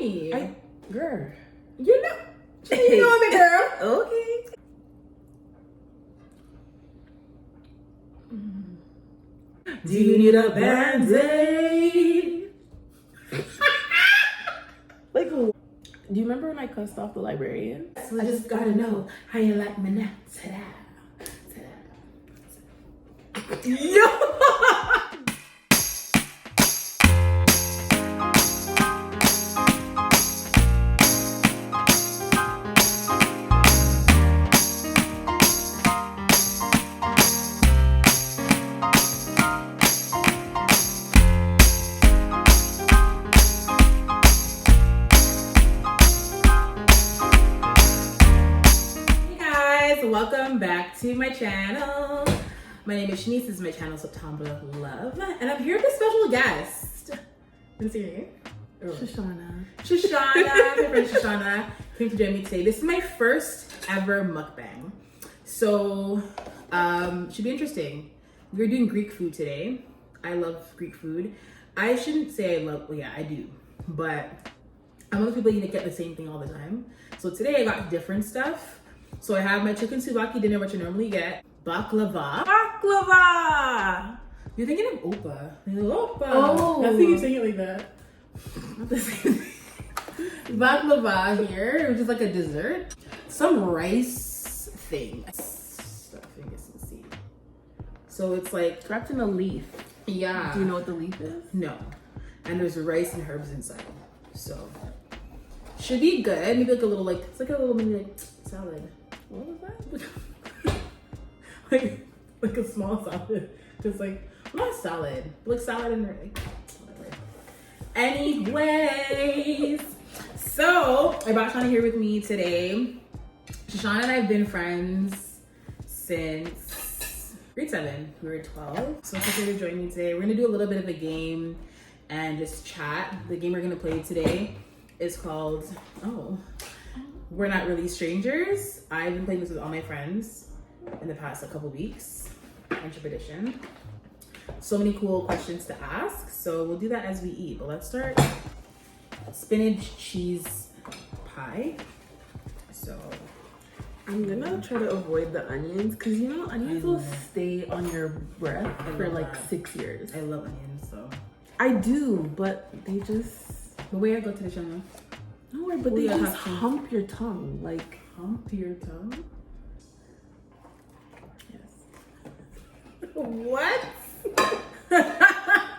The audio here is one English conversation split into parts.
me. Girl. You know. You know me, girl. Okay. Do you need a Band-Aid? Like, do you remember when I cussed off the librarian? So I just gotta know how you like me now. Ta-da. Ta-da. Yo! Welcome back to my channel. My name is Shanice. This is my channel, September of Love, and I'm here with a special guest. Can you see your name? Shana. Shana, my friend Shana came to join me today. This is my first ever mukbang, so should be interesting. We're doing Greek food today. I love Greek food. I shouldn't say I love. Well, yeah, I do, but I'm one of the people that get the same thing all the time. So today I got different stuff. So I have my chicken souvlaki dinner, which I normally get. Baklava. Baklava! You're thinking of opa. Opa. Oh. That's why you're saying it like that. Not the same thing. Baklava here, which is like a dessert. Some rice thing. So it's like Wrapped in a leaf. Yeah. Do you know what the leaf is? No. And there's rice and herbs inside. So should be good. Maybe like a little it's like a little mini like salad. What was that? like a small salad. Just like not a salad. Like salad and like whatever. Anyways. So I brought Shana here with me today. Shana and I have been friends since grade 7. We were 12. So she's here to join me today. We're gonna do a little bit of a game and just chat. The game we're gonna play today is called We're Not Really Strangers. I've been playing this with all my friends in the past couple weeks. Friendship edition. So many cool questions to ask. So we'll do that as we eat. But let's start spinach cheese pie. So I'm gonna try to avoid the onions because you know onions will stay on your breath for like 6 years. I love onions, so I do, but they just the way I go to the channel. no, but they just hump your tongue, like hump your tongue. yes. What?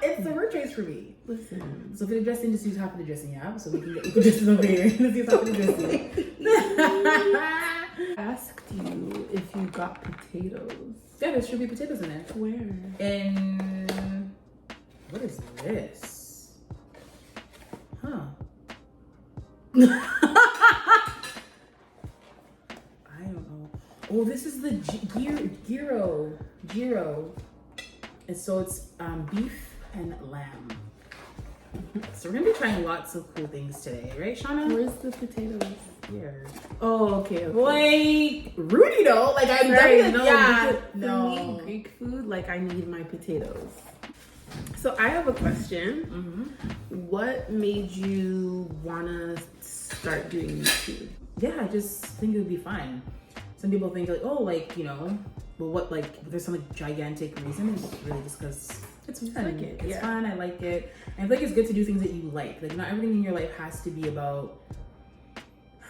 It's the word choice for me. Listen. So for the dressing, just use half of the dressing, yeah? So we can get the dressing over here. Just use half of the dressing. I asked you if you got potatoes. Yeah, there should be potatoes in there. Where? And what is this? Huh. I don't know. Oh, this is the gyro. And so it's beef and lamb. So we're gonna be trying lots of cool things today, right, Shana? Where's the potatoes? Here. Oh, okay. Like Rudy though. Like I'm Sorry, definitely yeah. For me, Greek food, like I need my potatoes. So I have a question. What made you wanna start doing YouTube? Yeah, I just think it would be fun. Some people think like, oh, like, you know, but what, like, there's some like gigantic reason. It's really just because it's fun. like it, It's fun. I like it. And I feel like it's good to do things that you like. Like, not everything in your life has to be about, I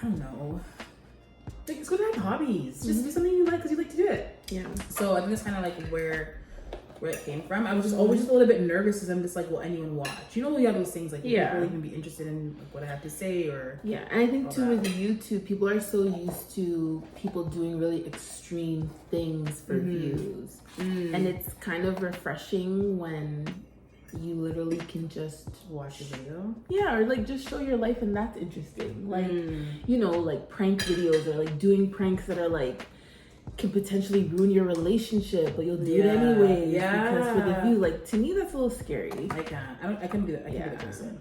don't know. Like, it's good to have hobbies. Just do something you like because you like to do it. Yeah. So I think that's kind of like where it came from. I was just always just a little bit nervous because I'm just like, will anyone watch? You know, you have those things like people even be interested in like, what I have to say or yeah. And I think too with YouTube, people are so used to people doing really extreme things for views, and it's kind of refreshing when you literally can just watch a video. Yeah, or like just show your life, and that's interesting. Like you know, like prank videos or like doing pranks that are like can potentially ruin your relationship, but you'll do it anyway because for the view. Like to me, that's a little scary. I can't. I can do that. I can be the person.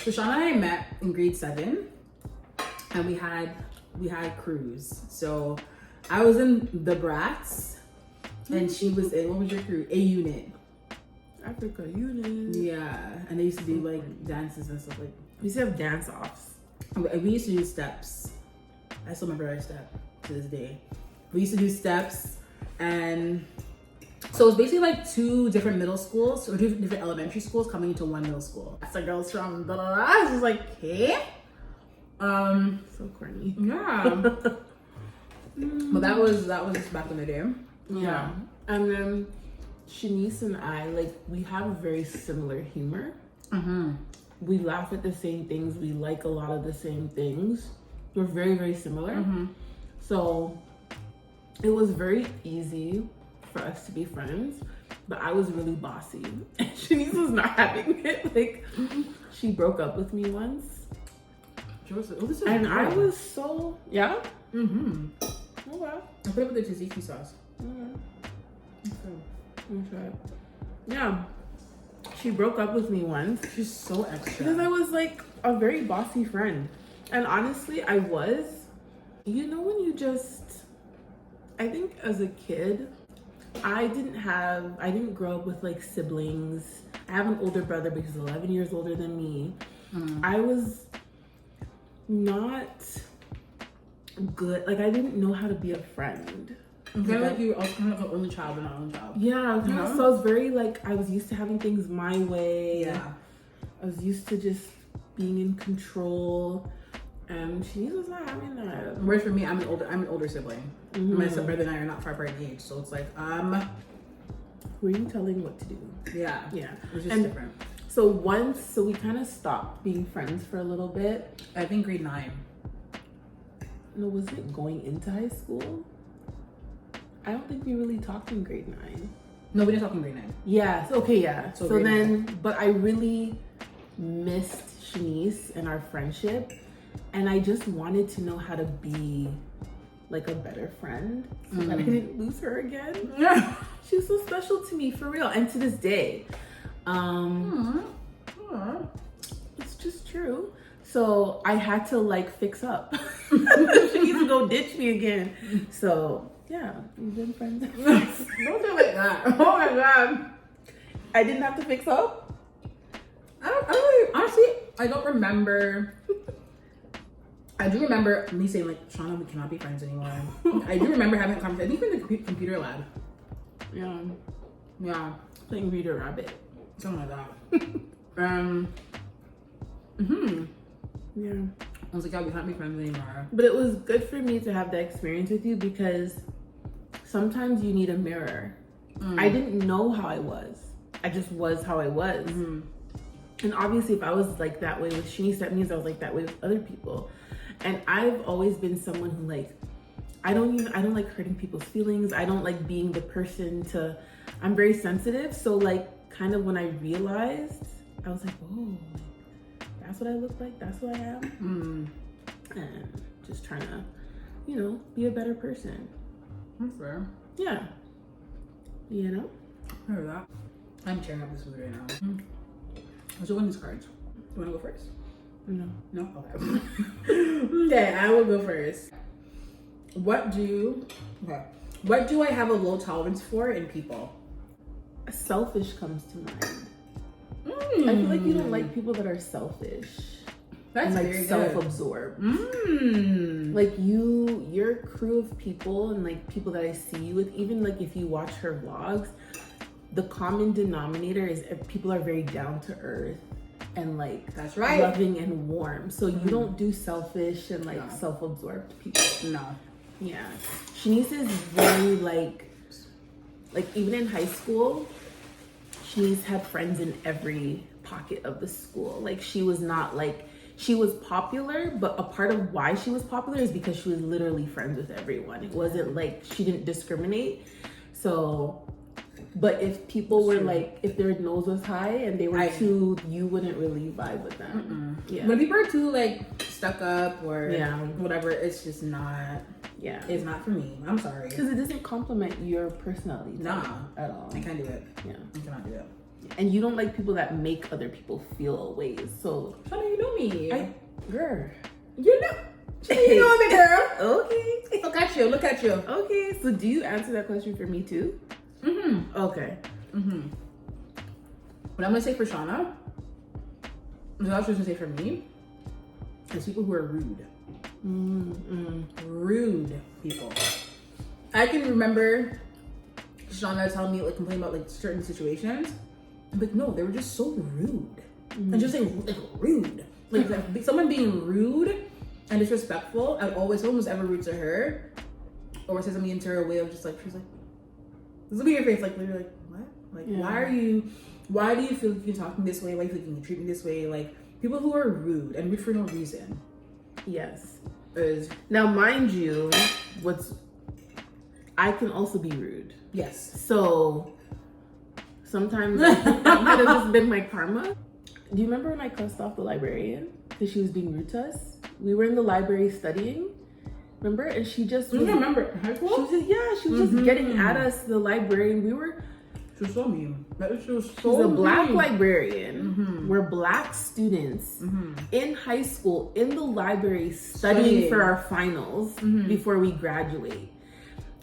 So Shana and I met in grade 7, and we had crews. So I was in the Brats, and she was in what was your crew? A unit. Africa Unit. Yeah, and they used to do like dances and stuff like. We used to have dance offs. We used to do steps. I still remember our step to this day. We used to do steps, and so it's basically like 2 different middle schools or 2 different elementary schools coming into one middle school. That's the girls from blah blah blah. It's just like, hey, so corny. yeah. But that was just back in the day. Yeah. And then Shanice and I, like, we have a very similar humor. We laugh at the same things. We like a lot of the same things. We're very, very similar. So it was very easy for us to be friends, but I was really bossy. And Shanice was not having it. Like, she broke up with me once. And I was so, yeah? Oh, wow. I put it with the tzatziki sauce. Okay. Yeah. She broke up with me once. She's so extra. Because I was like a very bossy friend. And honestly, I was. You know when you just, I think as a kid, I didn't grow up with like siblings. I have an older brother, but he's 11 years older than me. I was not good. Like, I didn't know how to be a friend. Kind of like you were also kind of an only child and not only child. Yeah, so I was very like, I was used to having things my way. Yeah. I was used to just being in control. And she was not having that. Whereas for me, I'm an older sibling. My stepbrother and I are not far apart in age, so it's like, who are you telling what to do? Yeah. It's just different. So we kind of stopped being friends for a little bit. I think grade 9. No, was it going into high school? I don't think we really talked in grade 9. No, we didn't talk in grade 9. Yeah. Okay. Yeah. So then, 9. But I really missed Shanice and our friendship, and I just wanted to know how to be like a better friend so that I didn't lose her again. Yeah. She was so special to me, for real, and to this day. It's just true. So I had to like fix up. She needs to go ditch me again. So yeah, we've been friends. Don't do it like that. Oh my god. I didn't have to fix up. I don't really, honestly, I don't remember. I do remember me saying like, Shana, we cannot be friends anymore. I do remember having a conversation. I think in the computer lab. Yeah. Playing Reader Rabbit. Something like that. Yeah. I was like, yeah, we can't be friends anymore. But it was good for me to have that experience with you because sometimes you need a mirror. I didn't know how I was. I just was how I was. And obviously if I was like that way with Shanice, that means I was like that way with other people. And I've always been someone who like, I don't like hurting people's feelings. I don't like being the person I'm very sensitive. So like kind of when I realized, I was like, oh, that's what I look like. That's who I am. And just trying to, be a better person. That's fair. Yeah. I heard that. I'm tearing up this food right now. Let's open these cards. You want to go first? No. No? Okay. Okay, I will go first. What do I have a low tolerance for in people? Selfish comes to mind. I feel like you don't like people that are selfish. That's and like very self-absorbed. Like your crew of people and like people that I see you with, even like if you watch her vlogs, the common denominator is people are very down to earth and like that's right, loving and warm. So you don't do selfish and like self-absorbed people. No. Yeah. Shanice is very like even in high school, Shanice had friends in every pocket of the school. Like she was not like, she was popular, but a part of why she was popular is because she was literally friends with everyone. It wasn't like she didn't discriminate. So, but if people were like, if their nose was high and they were too, you wouldn't really vibe with them. Yeah. When people are too like stuck up or whatever, it's just not. Yeah. It's not for me. I'm sorry. Because it doesn't complement your personality. Nah. At all. I can't do it. Yeah. I cannot do it. And you don't like people that make other people feel ways. So how do you know me? Girl. You know me, girl. Okay. Look at you. Okay. So do you answer that question for me too? Okay. What I'm gonna say for Shana, what I was just gonna say for me, is people who are rude. Rude people. I can remember Shana telling me, like, complaining about like certain situations. I'm like, no, they were just so rude. And just saying, like, rude. Like, someone being rude and disrespectful. Someone was ever rude to her or said something into her way of just like, she's like, this will be your face, like, literally, like, what? Like, why do you feel like you can talk to me this way? Why do you feel like you can treat me this way? Like, people who are rude and rude for no reason. Yes. Now, mind you, I can also be rude. Yes. So sometimes I think that might have just been my karma. Do you remember when I cussed off the librarian because she was being rude to us? We were in the library studying, remember? And she just Do you remember high school? She was just getting at us, the librarian. She was so mean. She was a black librarian. We're black students in high school in the library studying for our finals before we graduate.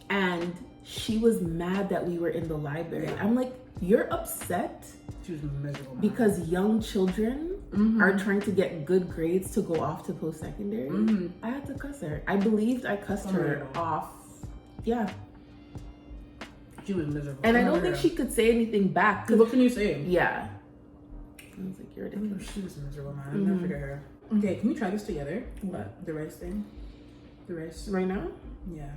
And she was mad that we were in the library. I'm like, you're upset? She was miserable. Because young children are trying to get good grades to go off to post-secondary. I had to cuss her. I believed I cussed her off. Yeah. She was miserable. And I don't think she could say anything back. What can you say? Yeah. I was like, you're ridiculous. She was miserable, man. I'll never forget her. Okay, can we try this together? What? The rice thing? The rice. Right now? Yeah.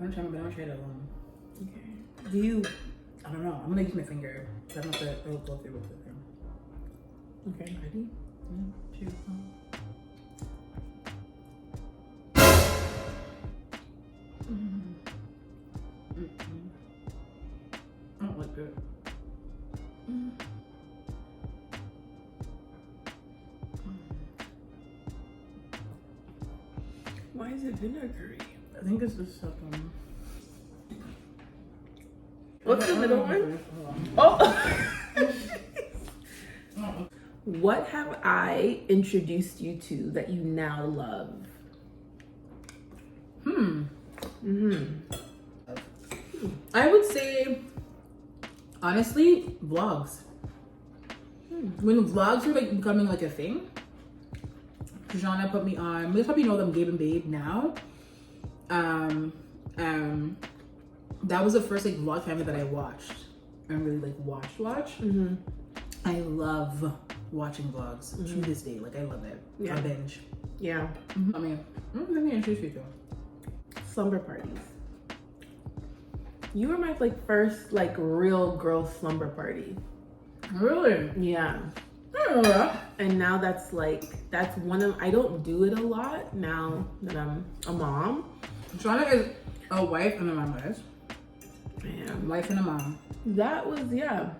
I'm trying, but I don't try it alone. Okay. I don't know. I'm gonna use my finger. I'm not gonna go through with the thing. Okay. Ready? 1, 2, 3. I don't like it. Why is it vinegary? I think it's the second. What's the middle one? Oh! What have I introduced you to that you now love? I would say, honestly, vlogs. When vlogs were like becoming like a thing, Shana put me on. You probably know them, Gabe and Babe now. That was the first like vlog family that I watched and really like watch. I love watching vlogs to this day. Like, I love it. I binge. Yeah. I mean, let me introduce you to slumber parties. You were my like first like real girl slumber party. Really? Yeah. I don't know that. And now that's one of, I don't do it a lot now that I'm a mom. Shana is a wife and a mom, guys. Man. Wife and a mom. That was, yeah.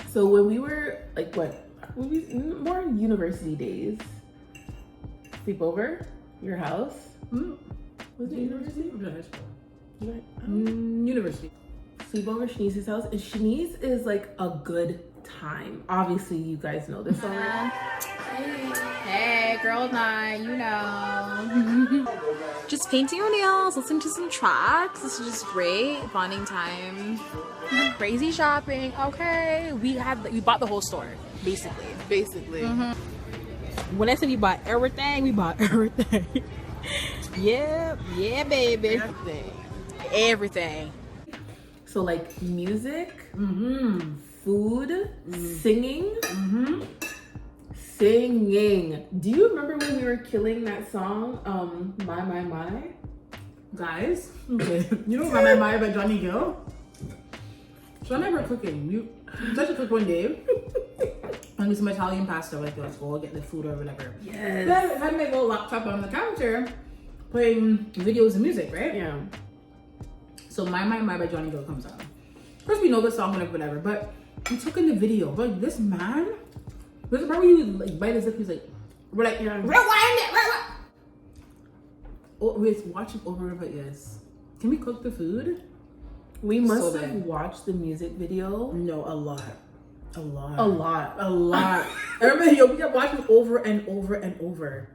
So when we were like, more university days, sleepover, your house. Was it university? High school. University. Sleepover Shanice's house. And Shanice is like a good time. Obviously, you guys know this already. Hey, girls' night, you know. Just painting your nails, listening to some tracks. This is just great bonding time. Crazy shopping. Okay, we bought the whole store, basically. When I say we bought everything, we bought everything. yeah, baby. Everything. So like music, food, singing. Singing. Do you remember when we were killing that song, My? Guys, you know My by Johnny Gill? So I never cooking. You tried to cook one day. And get some Italian pasta, like let's go get the food or whatever. Yes. Then I had my little laptop on the counter playing videos and music, right? Yeah. So My by Johnny Gill comes on. Of course we know the song, whatever, but we took in the video. But this man, there's a part where he would like bite his lip, he's like, we're like, rewind it, Oh, we're watching over, but yes. Can we cook the food? We must have watched the music video. No, a lot. A lot. I remember we kept watching over and over and over.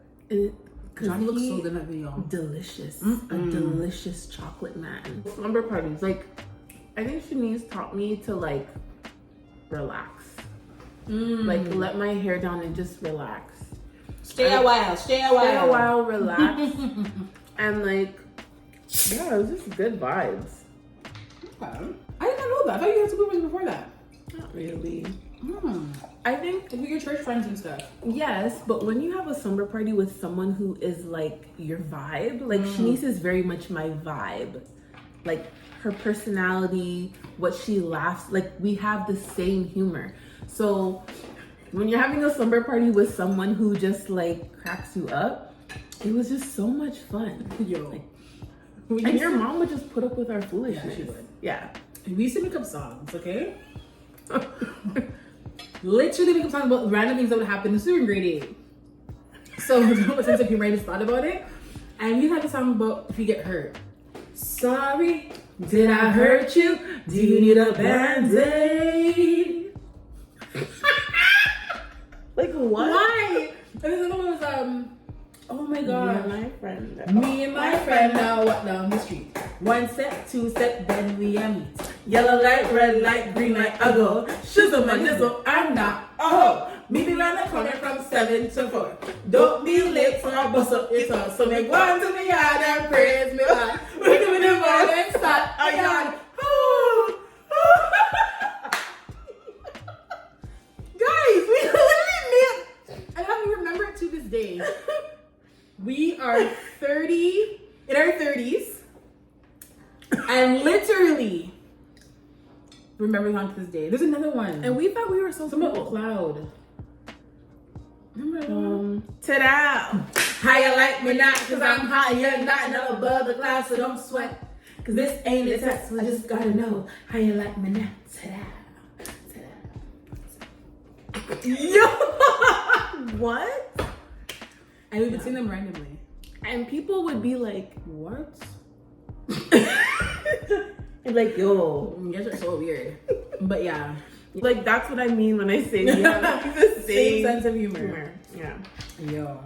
Johnny looks so good in that video. Delicious. A delicious chocolate man. Slumber parties. Like, I think Shanice taught me to like relax. Like, let my hair down and just relax. Stay a while, relax. And like, yeah, it was just good vibes. Okay. I did not know that. I thought you had sleepovers before that. Not really. I think with your church friends and stuff. Yes, but when you have a slumber party with someone who is like your vibe, like Shanice is very much my vibe. Like her personality, what she laughs, like we have the same humor. So when you're having a slumber party with someone who just like cracks you up, it was just so much fun. Yo. Like, and your mom would just put up with our foolishness. Yeah, she would. Yeah. We used to make up songs, okay? Literally make up songs about random things that would happen. This was in grade 8. So a sense of humor, I just thought about it. And we had a song about if you get hurt. Sorry, did I hurt you? Do you need a band-aid? Like what? Why? And this other one was oh my god. Me and my friend now walk down the street. 1 step, 2 step, then we a meet. Yellow light, red light, green light, I go. Shizzle my nizzle, I'm not a hoe. Meet me round the corner from 7 to 4. Don't be late for a bus up your tongue. So make one to me yard and praise me God. We're doing the violent start a yard. Guys, we literally made, and I remember it to this day. We are 30, in our 30s, and literally remember on to this day. There's another one. And we thought we were so Something cool. about cloud. Remember that one? Ta-da! Higher like me not, cause I'm higher, not no above the clouds, so don't sweat. Cause this ain't a test, so I just gotta know how you like me now. Ta-da. Ta-da. Yo! What? And we would sing them randomly. And people would be like, What? and like, yo. You guys are so weird. But yeah. Like, that's what I mean when I say we have the Same sense of humor. Yeah. Yo.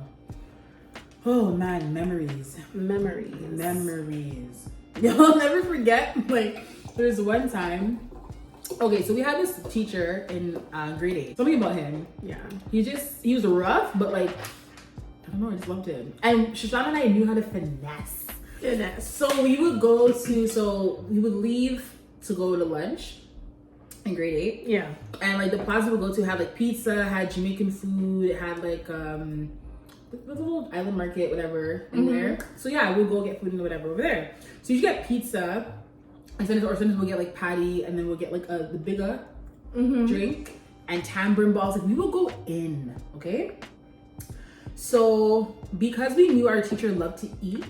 Oh man, memories. Memories. You'll never forget, like, there's one time. Okay, so we had this teacher in grade 8. Something about him. Yeah. He was rough, but like, I don't know, I just loved him. And Shana and I knew how to finesse. So we would leave to go to lunch in grade 8. Yeah. And like the plaza we would go to had like pizza, had Jamaican food, it had like the little island market, whatever in there. So yeah, we'd go get food and whatever over there. So you get pizza, and sometimes we'll get like patty, and then we'll get like the bigger drink and tambourine balls. Like we will go in, okay? So because we knew our teacher loved to eat,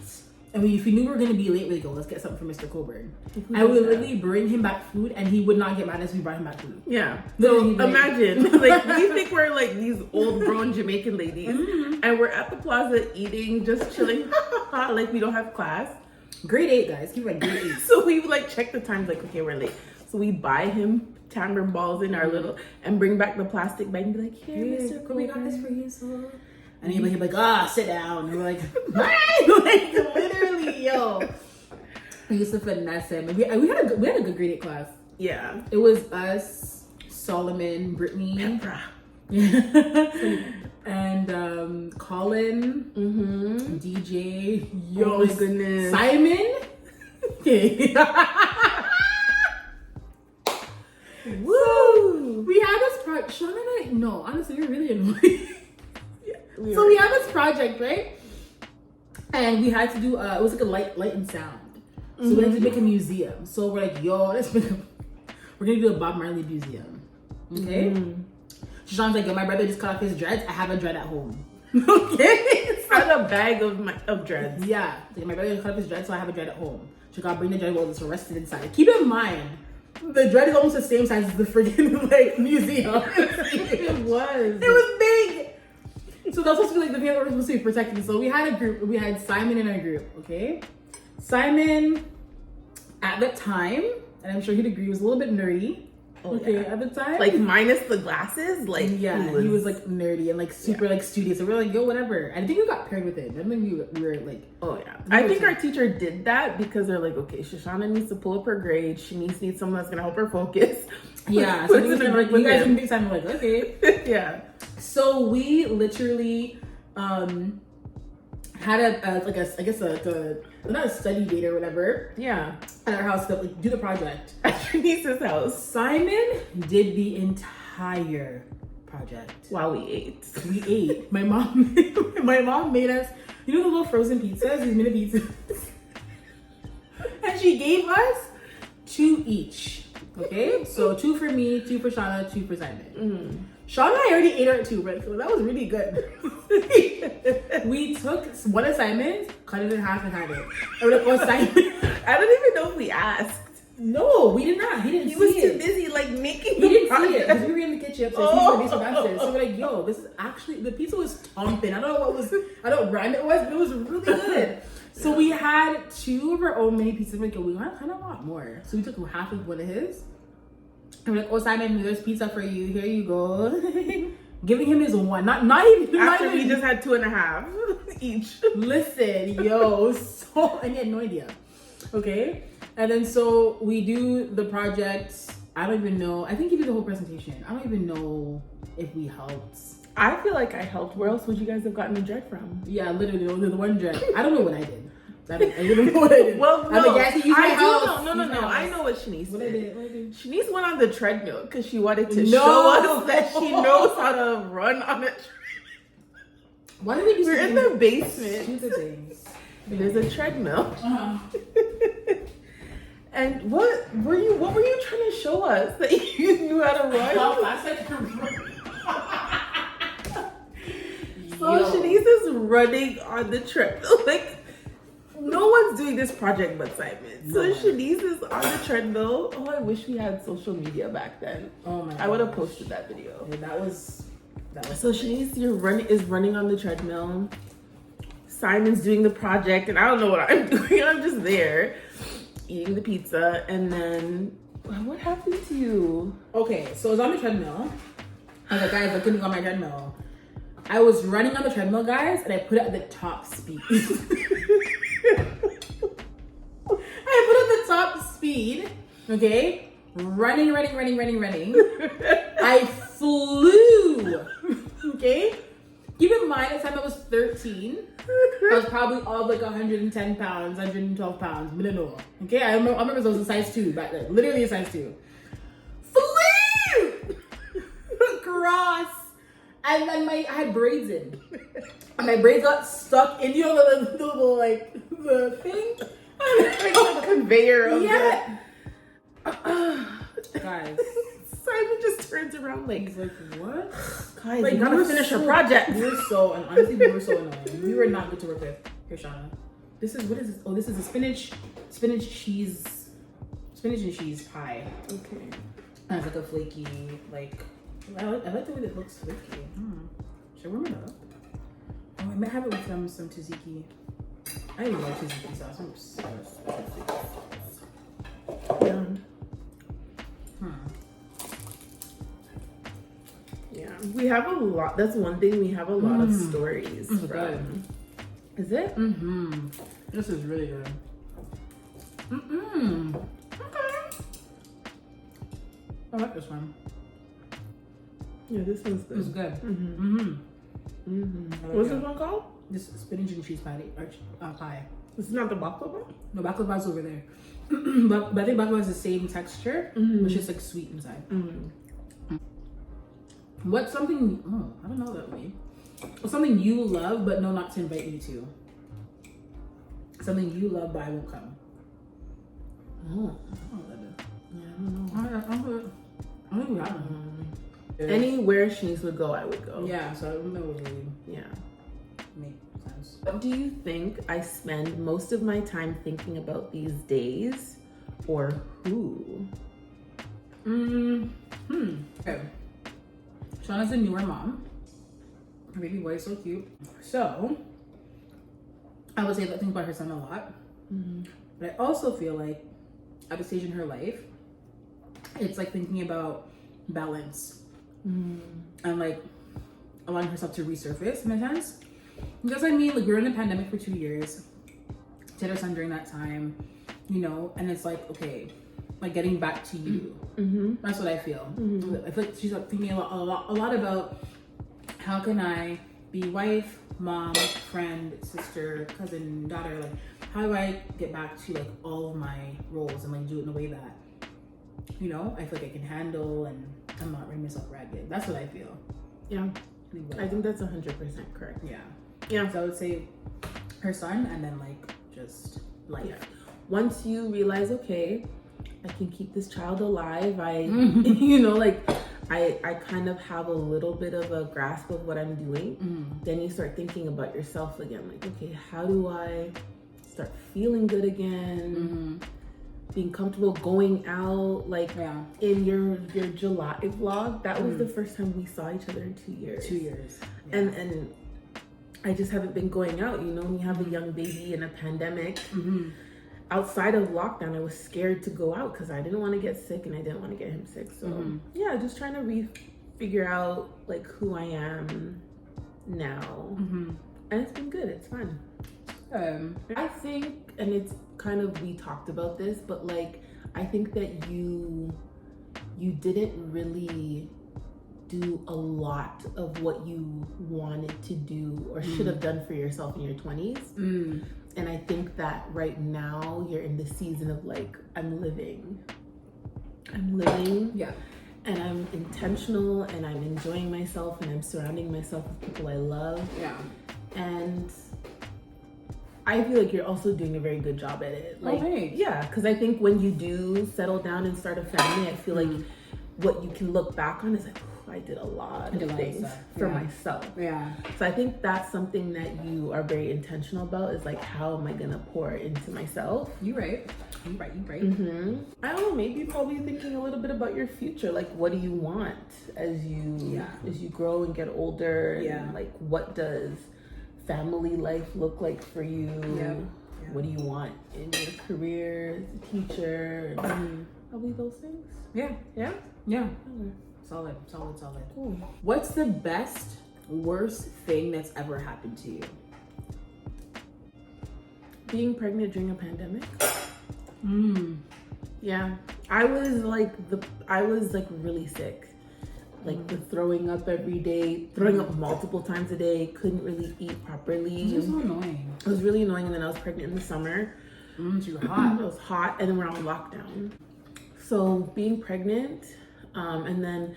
and if we knew we were gonna be late, we'd go, let's get something for Mr. Coburn. And we would literally bring him back food, and he would not get mad as we brought him back food. Yeah. Literally, So imagine, like, we think we're like these old grown Jamaican ladies, and we're at the plaza eating, just chilling, like we don't have class. Grade 8, guys. Keep like grade 8. So we would like check the times, like, okay, we're late. So we buy him tambourine balls in our little, and bring back the plastic bag and be like, here, Mr. Coburn, we got this for you, so. And he'd be like, sit down. And we're like, bye! Like, literally, yo. We used to finesse him. And we had a good grade 8 class. Yeah. It was us, Solomon, Brittany, and Colin, DJ, yo, oh my goodness, Simon. Okay. Woo! We had this project. Shana and I, no, honestly, you're really annoying. So we had this project, right? And we had to do it was like a light and sound. So we had to make a museum. So we're like, yo, we're gonna do a Bob Marley museum. Okay? Shashan's like, yo, my brother just cut off his dreads. I have a dread at home. Okay? I had a bag of dreads. Yeah. Like, my brother just cut off his dreads, so I have a dread at home. She gotta bring the dread while it's arrested inside. Keep in mind, the dread is almost the same size as the freaking like museum. It was big. So that's supposed to be like the people that were supposed to be protected. So we had a group. We had Simon in our group. Okay, Simon at the time, and I'm sure he'd agree, was a little bit nerdy. Okay, at the time. Like minus the glasses, like yeah, he was like nerdy and like super like studious. So we were like, yo, whatever. I think we got paired with it. I think we were like, oh yeah. I think our teacher did that because they're like, okay, Shoshana needs to pull up her grades. She needs someone that's gonna help her focus. Yeah, so we like, you guys can do time. We're like, okay, yeah. So we literally had a not a study date or whatever. Yeah. At our house to like do the project. At your niece's house. Simon did the entire project. While we ate. We ate. My mom made us, you know the little frozen pizzas, these mini pizzas. And she gave us 2 each. Okay? So 2 for me, 2 for Shana, 2 for Simon. Mm-hmm. Shana and I already ate our 2, right? So that was really good. We took one assignment, cut it in half and had it. And we're like, oh, Simon. I don't even know if we asked. No, we did not. He was too busy like making. He didn't see it because we were in the kitchen upstairs. So we're like, yo, this is actually, the pizza was thumping. I don't know what brand it was, but it was really good. So we had 2 of our own mini pizzas. We're like, yo, we kind of want more. So we took half of one of his. And we're like, oh, Simon, there's pizza for you. Here you go. Giving him his 1. Not even. After we just had 2.5 each. Listen, yo. So, and he had no idea. Okay. And then so we do the project. I don't even know. I think he did the whole presentation. I don't even know if we helped. I feel like I helped. Where else would you guys have gotten a dread from? Yeah, literally the one dread. I don't know what I did. I don't know what I did. Well, no, I do know. No. I know what Shanice What I did. Shanice went on the treadmill because she wanted to show us that she knows how to run on a treadmill. Why did we do? We're in the basement. Stupid things. There's a treadmill. Uh-huh. And what were you trying to show us that you knew how to run? How fast I can run. So Shanice is running on the treadmill. Like, no one's doing this project but Simon. So Shanice is on the treadmill. Oh, I wish we had social media back then. Oh my god. I would have posted that video. Yeah, that was so Shanice is running on the treadmill. Simon's doing the project and I don't know what I'm doing. I'm just there eating the pizza. And then what happened to you? Okay, so I was on the treadmill. I was like, guys, I couldn't go on my treadmill. I was running on the treadmill, guys, and I put it at the top speed. I put it at the top speed, okay? Running. I flew, okay? Keep in mind, at the time I was 13. I was probably all like 110 pounds, 112 pounds, middle. Okay, I remember I was a size 2 back then, literally a size 2. Flew across. And then I had braids in. And my braids got stuck in, you know, the thing? Like the conveyor of yeah. Guys. Simon just turns around like, he's like, what? Guys, like, you gotta finish a project. We were so, and honestly, we were so annoying. We were not good to work with. Here, Shana. What is this? Oh, this is a spinach and cheese pie. Okay. And it's like a flaky, like, I like the way that it looks flaky. Should I warm it up? Oh, I might have it with some tzatziki. I didn't even like tzatziki sauce. I'm obsessed with tzatziki. Yeah. Yeah, we have a lot. That's one thing, we have a lot of stories from. Good. Is it? Mm-hmm. This is really good. Mm-mm. Okay. I like this one. Yeah, this one's good. It's good. Mm-hmm. Mm-hmm. Mm-hmm. Like What's that. this one called? This spinach and cheese patty or pie. This is not the baklava? No, baklava's over there. but I think baklava is the same texture, but it's just like sweet inside. What's something? Oh, I don't know that way. What's something you love but know not to invite me to? Something you love but I won't come. Oh, I don't know. Yeah, I don't know. I don't think we have one. Anywhere Shanice would go, I would go. Yeah, so I don't know what really Yeah. make sense. What do you think I spend most of my time thinking about these days, or who? Okay. Shauna's a newer mom. Her baby boy is so cute. So I would say that I think about her son a lot. But I also feel like at a stage in her life, it's like thinking about balance and like allowing herself to resurface in a sense. Because I mean, like we were in the pandemic for 2 years, she had her son during that time, you know, and it's like, okay, like getting back to you. That's what I feel. I feel like she's like thinking a lot about how can I be wife, mom, friend, sister, cousin, daughter, like how do I get back to like all of my roles and like do it in a way that, you know, I feel like I can handle and I'm not running myself ragged. That's what I feel. Yeah, I think that's 100% correct. Yeah. So I would say her son, and then like just life. Yeah. Once you realize, okay, I can keep this child alive, you know, like I kind of have a little bit of a grasp of what I'm doing. Then you start thinking about yourself again, like, okay, how do I start feeling good again? Being comfortable going out, like in your July vlog, that was the first time we saw each other in 2 years. 2 years. And I just haven't been going out, you know, when you have a young baby in a pandemic. Outside of lockdown, I was scared to go out because I didn't want to get sick and I didn't want to get him sick. So yeah, just trying to figure out like who I am now. And it's been good, it's fun. I think, and it's kind of, we talked about this, but like I think that you didn't really do a lot of what you wanted to do or should have done for yourself in your 20s. And I think that right now you're in the season of like, I'm living, Yeah. and I'm intentional and I'm enjoying myself and I'm surrounding myself with people I love. Yeah. And I feel like you're also doing a very good job at it. Like, thanks. yeah, because I think when you do settle down and start a family, I feel like what you can look back on is like, I did a lot of things for myself. Yeah. So I think that's something that you are very intentional about, is like, how am I gonna pour into myself? You right. I don't know, maybe probably thinking a little bit about your future. Like, what do you want as you grow and get older? And like, what does family life look like for you? What do you want in your career as a teacher? Probably those things. Yeah. Solid. Cool. What's the best, worst thing that's ever happened to you? Being pregnant during a pandemic. Yeah, I was like really sick, like the throwing up every day, throwing up multiple times a day, couldn't really eat properly. It was so annoying. It was really annoying. And then I was pregnant in the summer. You were hot. It was hot, and then we're on lockdown. So being pregnant, and then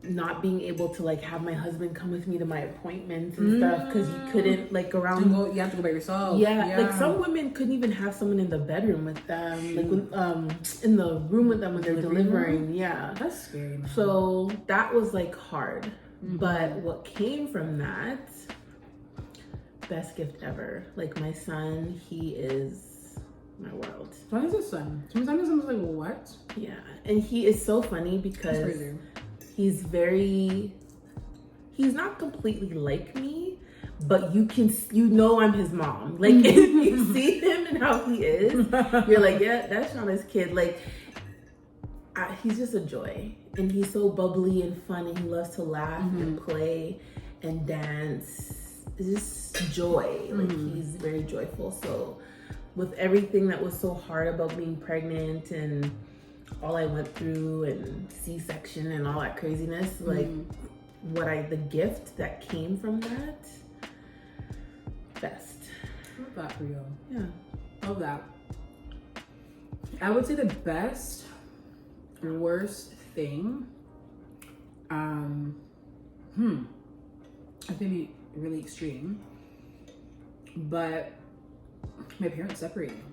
not being able to like have my husband come with me to my appointments and stuff, because you couldn't like go around. You have to go by yourself. Yeah, like some women couldn't even have someone in the bedroom with them, like when, in the room with them when they're delivering. Yeah, that's scary, man. So that was like hard. But what came from that, best gift ever. Like my son, he is my world. Why is his son? Sometimes I'm like, what? Yeah, and he is so funny because he's not completely like me, but you know I'm his mom. Like if you see him and how he is, you're like, yeah, that's Shana's kid. Like he's just a joy, and he's so bubbly and fun, and he loves to laugh and play and dance. It's just joy. Like he's very joyful. So with everything that was so hard about being pregnant and all I went through and C-section and all that craziness, like the gift that came from that, best. Love that for you. Yeah. Love that. I would say the best, worst thing, I think it'd be really extreme, but my parents separated.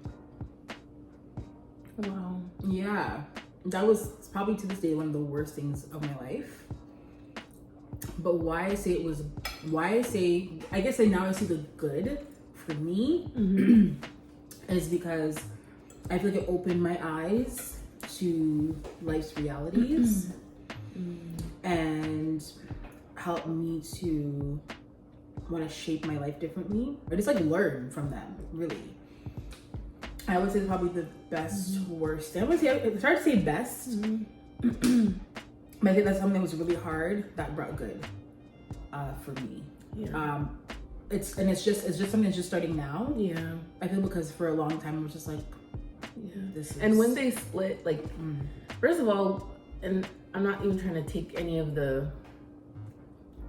Wow. Yeah, that was probably to this day one of the worst things of my life. But I guess now I see the good for me is because I feel like it opened my eyes to life's realities and helped me to want to shape my life differently, or just like learn from them, really. I would say probably the best, worst. I would say it's hard to say best But I think that's something that was really hard that brought good for me. Yeah. It's just something that's just starting now. Yeah. I feel because for a long time it was just like, yeah. This is... And when they split, like, first of all, and I'm not even trying to take any of the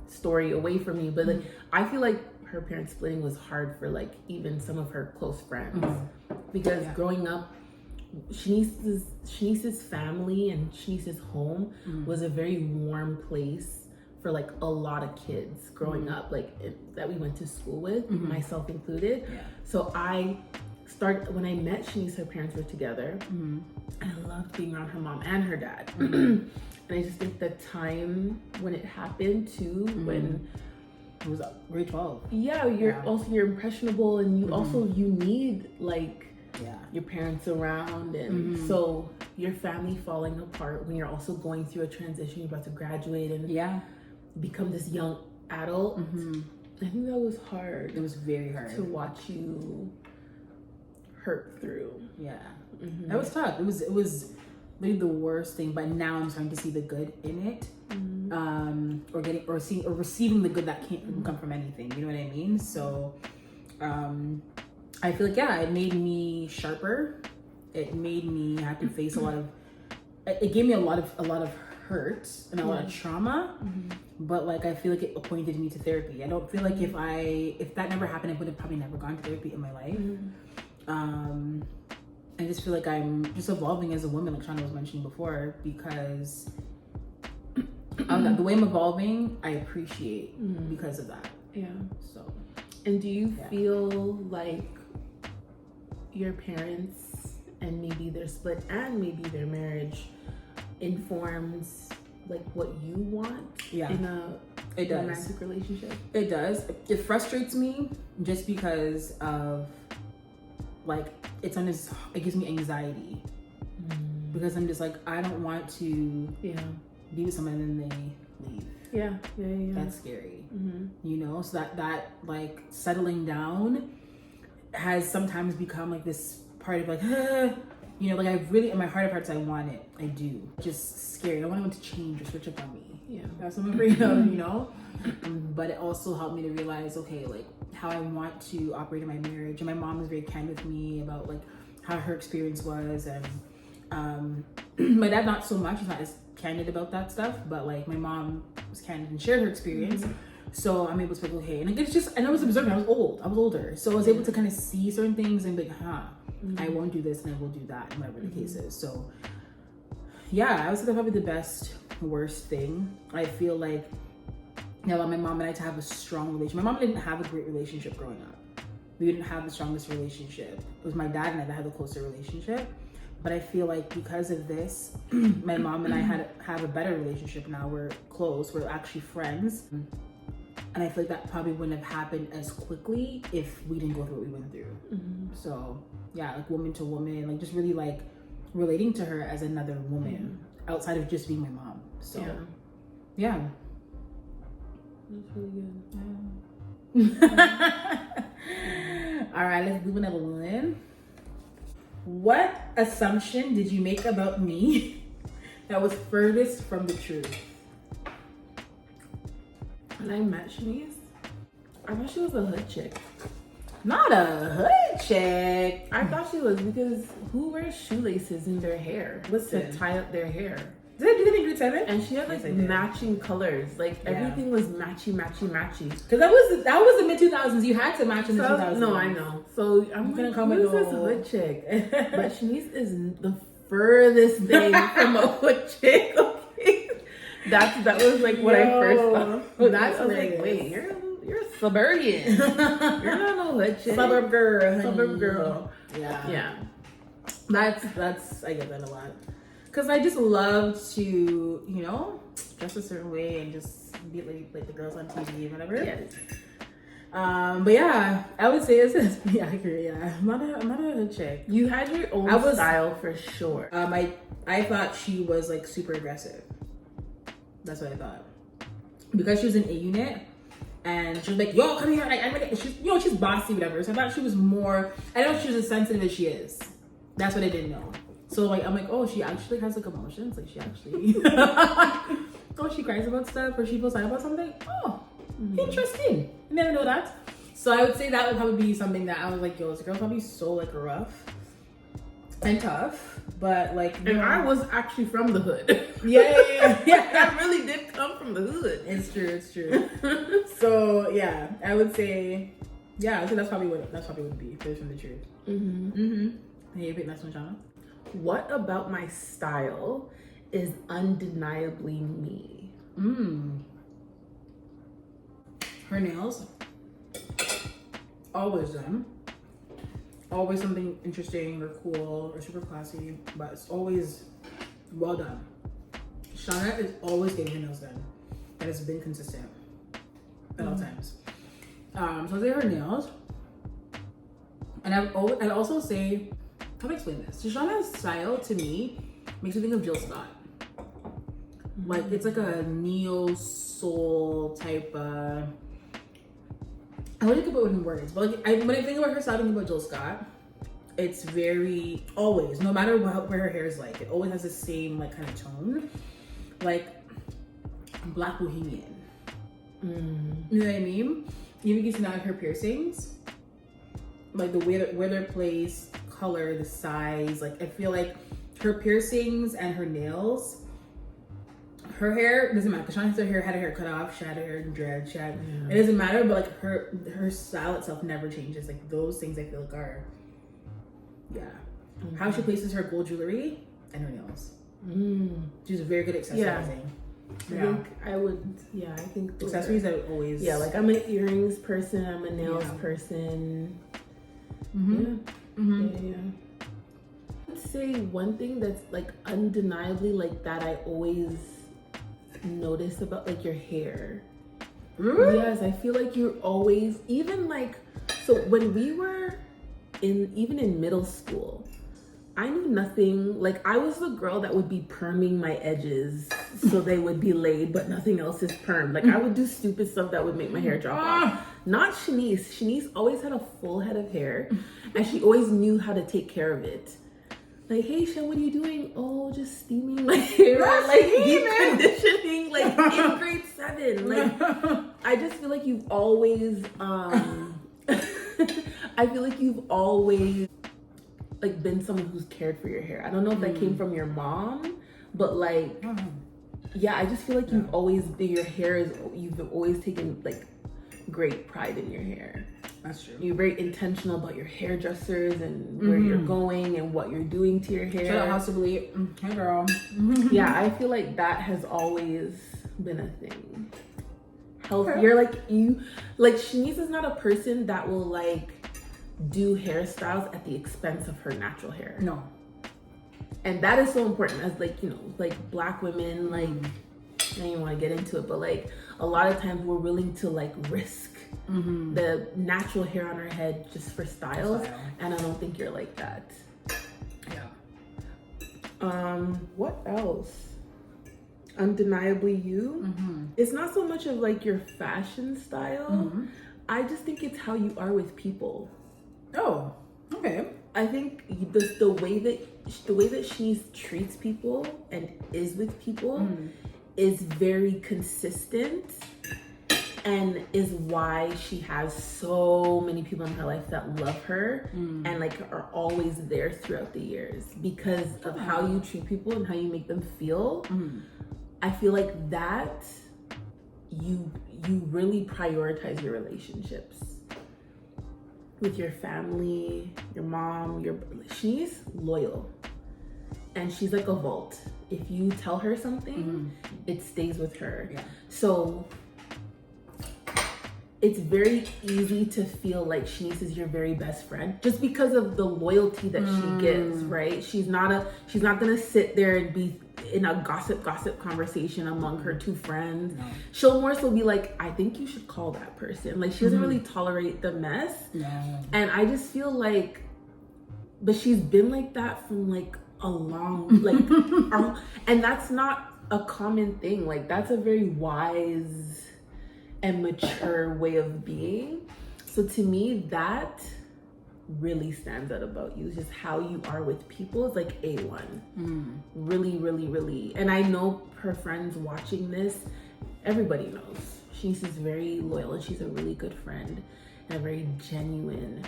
story away from me, but like, I feel like her parents splitting was hard for like even some of her close friends because growing up, Shanice's family and Shanice's home was a very warm place for like a lot of kids growing up, like that we went to school with, myself included. Yeah. So when I met Shanice, her parents were together, and I loved being around her mom and her dad. And I just think the time when it happened too, when it was grade 12. Yeah, you're impressionable, and you need like your parents around, and so your family falling apart when you're also going through a transition, you're about to graduate and become this young adult. I think that was hard. It was very hard to watch you hurt through. Yeah. That was tough. It was really the worst thing, but now I'm starting to see the good in it. Or receiving the good that can't come from anything. You know what I mean? So I feel like it made me sharper. It made me have to face it gave me a lot of hurt and a lot of trauma. But like I feel like it appointed me to therapy. I don't feel like if that never happened, I would have probably never gone to therapy in my life. I just feel like I'm just evolving as a woman, like Shana was mentioning before, because the way I'm evolving, I appreciate because of that. Yeah. So, and do you feel like your parents and maybe their split and maybe their marriage informs like what you want in a romantic relationship? It does. It frustrates me just because of like it gives me anxiety because I'm just like, I don't want to be with someone and then they leave. Yeah. That's scary. You know, so that like settling down has sometimes become like this part of like, you know, like I really, in my heart of hearts, I want it. I do. Just scary. I don't want anyone to change or switch up on me. Yeah. That's what I'm afraid of, you know? But it also helped me to realize, okay, like how I want to operate in my marriage. And my mom was very kind with me about like how her experience was. And my dad, not so much. He's not as candid about that stuff. But like my mom was candid and shared her experience. So I'm able to be like, okay. And like, and I was observing. I was older. So I was able to kind of see certain things and be like, I won't do this and I will do that, whatever the case is. So yeah, I would say that's probably the worst thing. I feel like, you know, my mom and I to have a strong relationship. My mom didn't have a great relationship growing up. We didn't have the strongest relationship. It was my dad and I that had the closer relationship. But I feel like because of this, my mom and I have a better relationship now. We're close. We're actually friends. And I feel like that probably wouldn't have happened as quickly if we didn't go through what we went through. So yeah, like woman to woman, like just really like relating to her as another woman outside of just being my mom. So yeah. That's really good. All right, let's do another one. What assumption did you make about me that was furthest from the truth? When I met Shanice, I thought she was a hood chick. Not a hood chick. I thought she was, because who wears shoelaces in their hair to tie up their hair? Did I do that in grade 7? And she had like matching colors. Like everything was matchy. Because that was the mid 2000s. You had to match in the 2000s. No, I know. So I'm gonna call my this hood chick. But Shanice is the furthest thing from a hood chick. Okay, that was like what I first thought. That's I was like, wait, you're suburban. You're not no hood chick. Suburb girl. Suburb girl. Yeah. That's I get that a lot. Because I just love to, you know, dress a certain way and just be like the girls on TV and whatever. Yes. But yeah, I would say it's pretty accurate. Yeah, I'm not a hood chick. You had your own style for sure. I thought she was like super aggressive. That's what I thought. Because she was in A unit and she was like, yo, come here. She's, you know, she's bossy, whatever. So I thought she was more, I don't know if she was as sensitive as she is. That's what I didn't know. So like I'm like, oh, she actually has like emotions. Like she actually, oh, she cries about stuff or she feels sad about something. Oh, interesting. I never know that. So I would say that would probably be something that I was like, yo, this girl's probably so like rough and tough, but like, and I was actually from the hood. Yeah. I really did come from the hood. It's true. So yeah, I would say, yeah, I think that's probably what it would be. From the truth. Hey, you pick next one, Shana. What about my style is undeniably me? Her nails, always them. Always something interesting or cool or super classy, but it's always well done. Shana is always getting her nails done. That has been consistent at all times. So I'll say her nails. And I'd also say, how do I explain this? So Shana's style to me makes me think of Jill Scott. Like it's like a neo soul type. I wouldn't put it in words, but like when I think about her style, I think about Jill Scott. It's very always, no matter where her hair is like, it always has the same like kind of tone, like Black Bohemian. You know what I mean? Even you can see now her piercings, like the way where they're placed, color, the size. Like I feel like her piercings and her nails. Her hair doesn't matter because Shana had her hair cut off, she had her hair dread, it doesn't matter, but like her style itself never changes. Like those things I feel like are, how she places her gold jewelry and her nails. She's a very good accessorizing. I think accessories are always, like I'm an earrings person, I'm a nails person. I'd say one thing that's like undeniably like that I always notice about like your hair. Yes, I feel like you're always, even like, so when we were even in middle school, I knew nothing. Like I was the girl that would be perming my edges so they would be laid, but nothing else is permed. Like I would do stupid stuff that would make my hair drop off. Not Shanice. Shanice always had a full head of hair and she always knew how to take care of it. Like, hey, Shan, what are you doing? Oh, just steaming my hair. Like, deep conditioning, like, in grade 7. Like, I just feel like you've always, like, been someone who's cared for your hair. I don't know if that came from your mom, but, like, I just feel like you've always taken, like, great pride in your hair. That's true. You're very intentional about your hairdressers and where you're going and what you're doing to your hair. Shout out House of Lee. Hey girl. Yeah, I feel like that has always been a thing. You're like Shanice is not a person that will like do hairstyles at the expense of her natural hair. No. And that is so important as like, you know, like Black women, like I don't even want to get into it, but like a lot of times we're willing to like risk the natural hair on our head just for styles, and I don't think you're like that. What else? Undeniably you. It's not so much of like your fashion style. I just think it's how you are with people. Oh, okay. I think the way that she treats people and is with people is very consistent, and is why she has so many people in her life that love her and like are always there throughout the years because of how you treat people and how you make them feel. I feel like that you really prioritize your relationships with your family, your mom, she's loyal and she's like a vault. If you tell her something, it stays with her. So it's very easy to feel like Shanice is your very best friend just because of the loyalty that she gives, right? She's not gonna sit there and be in a gossip conversation among her two friends. She'll more so be like, I think you should call that person. Like she doesn't really tolerate the mess. And I just feel like, but she's been like that from like a long, like, and that's not a common thing. Like that's a very wise and mature way of being. So to me, that really stands out about you. It's just how you are with people is like A1. Really, really, really. And I know her friends watching this, everybody knows. She's very loyal and she's a really good friend and a very genuine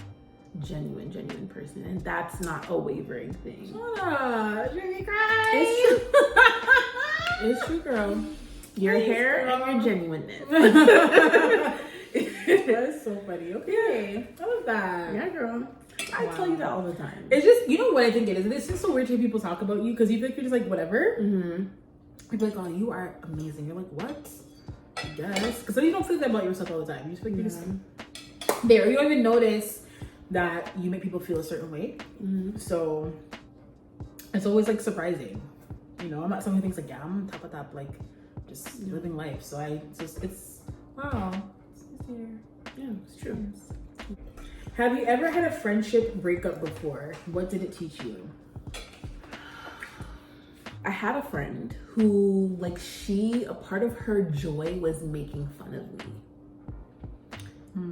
person. And that's not a wavering thing. Shana, you made me cry. It's true. It's true, girl. Your hair girl. And your genuineness. That's so funny. Okay. I love that. Yeah, girl. I tell you that all the time. It's just, you know what I think it is? It's just so weird to hear people talk about you because you feel like you're just like, whatever. People are like, oh, you are amazing. You're like, what? I guess. Because then you don't feel that about yourself all the time. You just feel like you're just there. You don't even notice that you make people feel a certain way. So it's always like surprising. You know, I'm not someone who thinks like, yeah, I'm top of top, like just living life. So it's wow. Yeah, it's true. Have you ever had a friendship breakup before? What did it teach you? I had a friend who, like, a part of her joy was making fun of me.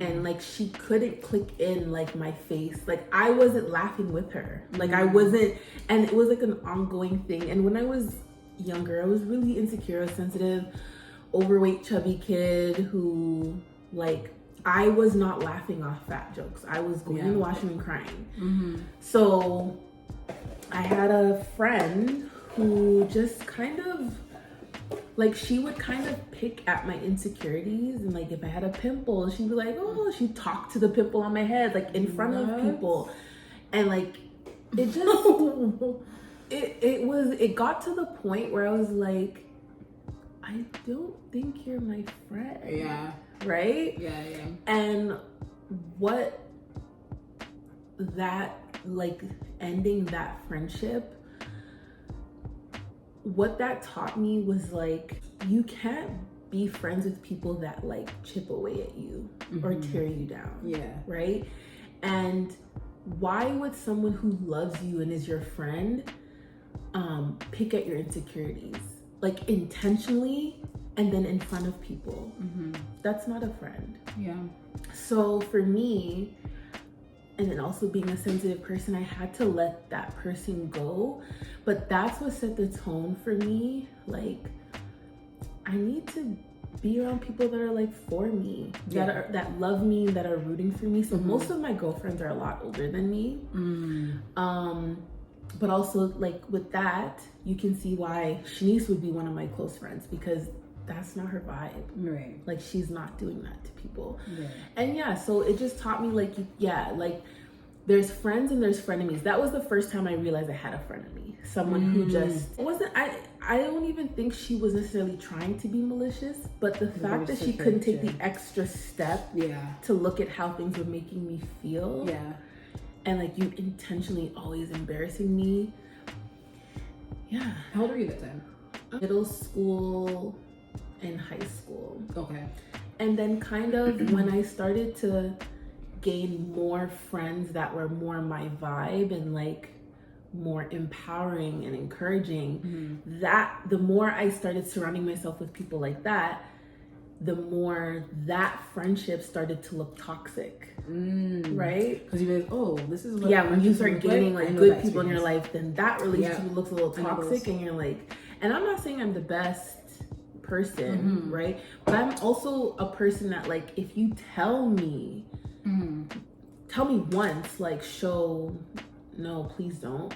And like, she couldn't click in like my face. Like, I wasn't laughing with her. Like, I wasn't, and it was like an ongoing thing. And when I was younger, I was really insecure, sensitive, overweight, chubby kid who, like, I was not laughing off fat jokes. I was going in the washroom and crying. So I had a friend who just kind of, like, she would kind of pick at my insecurities. And like, if I had a pimple, she'd be like, oh, she'd talk to the pimple on my head, like in front of people. And like, it just, it got to the point where I was like, I don't think you're my friend. Yeah. Right? Yeah. And what that, like, ending that friendship, what that taught me was like, you can't be friends with people that like chip away at you or tear you down. Yeah. Right? And why would someone who loves you and is your friend pick at your insecurities? Like, intentionally and then in front of people. That's not a friend. Yeah. So for me, and then also being a sensitive person, I had to let that person go. But that's what set the tone for me. Like, I need to be around people that are like for me, that love me, that are rooting for me. So most of my girlfriends are a lot older than me. But also, like, with that, you can see why Shanice would be one of my close friends, because that's not her vibe. Right. Like, she's not doing that to people. Yeah. And yeah, so it just taught me, like, like, there's friends and there's frenemies. That was the first time I realized I had a frenemy. Someone who just wasn't, I don't even think she was necessarily trying to be malicious, but the fact that she couldn't take the extra step to look at how things were making me feel. Yeah. And like, you intentionally always embarrassing me. Yeah. How old were you that time? Middle school and high school. Okay. And then kind of when I started to gain more friends that were more my vibe and like more empowering and encouraging, that the more I started surrounding myself with people like that, the more that friendship started to look toxic. Right? Because you like, oh, this is what when you start gaining like good people in your life, then that relationship looks a little toxic, and you're like, and I'm not saying I'm the best person, right? But I'm also a person that, like, if you tell me once, like, no, please don't,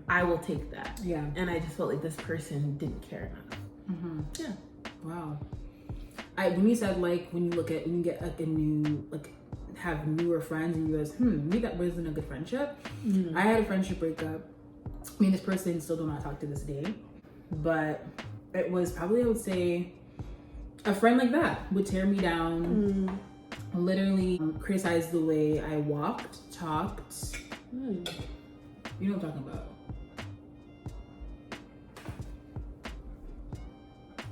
I will take that. Yeah. And I just felt like this person didn't care enough. Yeah. Wow. When you said, like, when you get like a new, like, have newer friends and you realize, maybe that wasn't a good friendship. I had a friendship breakup. I mean, this person still do not talk to this day, but it was probably, I would say, a friend like that would tear me down, literally criticize the way I walked, talked. You know what I'm talking about.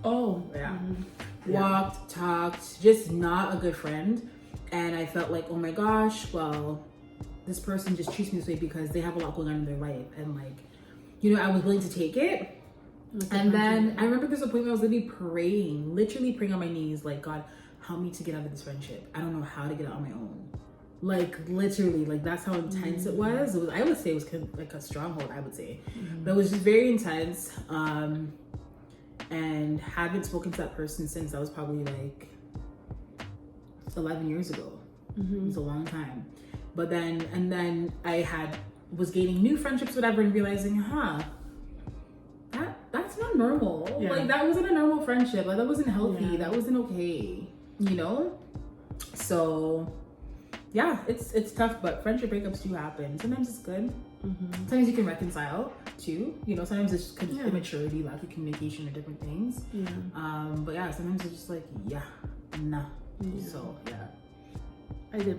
Oh, yeah. Walked, talked, just not a good friend. And I felt like, oh my gosh, well, this person just treats me this way because they have a lot going on in their life. And like, you know, I was willing to take it. And then I remember there's a point where I was literally praying on my knees, like, God, help me to get out of this friendship. I don't know how to get out on my own. Like literally, like that's how intense it was. I would say it was kind of like a stronghold, I would say. But it was just very intense. And haven't spoken to that person since. That was probably like 11 years ago. It was a long time. But then I was gaining new friendships, whatever, and realizing, that's not normal. Yeah. Like that wasn't a normal friendship. Like that wasn't healthy. Yeah. That wasn't okay. You know? So yeah, it's tough, but friendship breakups do happen. Sometimes it's good. Sometimes you can reconcile too. You know, sometimes it's just immaturity, lack of communication, or different things. Yeah. But yeah, sometimes it's just like, nah. So yeah.